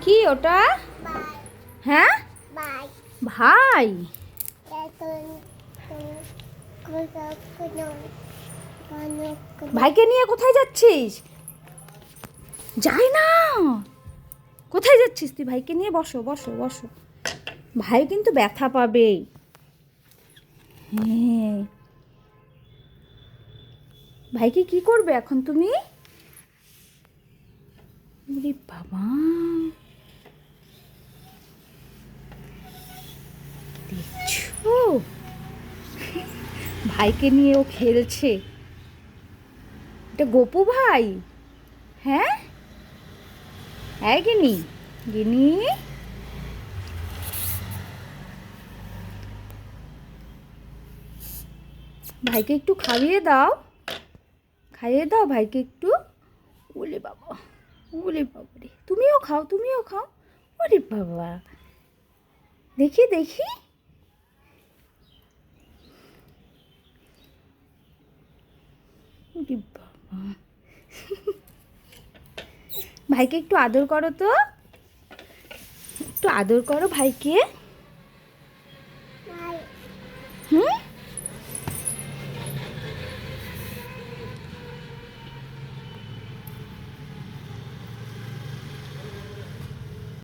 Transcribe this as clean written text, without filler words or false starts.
কি ওটা? হ্যাঁ, ভাই। ভাইকে নিয়ে কোথায় যাচ্ছিস? যাই না। কোথায় যাচ্ছিস তুই? ভাইকে নিয়ে বসো বসো বসো। ভাই কিন্তু ব্যথা পাবে। হ্যাঁ, ভাইকে কি করবে এখন তুমি? ওরে বাবা, দেখছো ভাইকে নিয়ে ও খেলছে। এটা গোপু ভাই। হ্যাঁ, হ্যাঁ গিনি, গিনি। ভাইকে একটু খাইয়ে দাও, খাইয়ে দাও ভাইকে একটু। ওলে বাবা, ওলে বাবা রে, তুমিও খাও, তুমিও খাও। ওরে বাবা, দেখি দেখি। ওরে বাবা, ভাইকে একটু আদর করো তো, একটু আদর করো ভাইকে। হুম।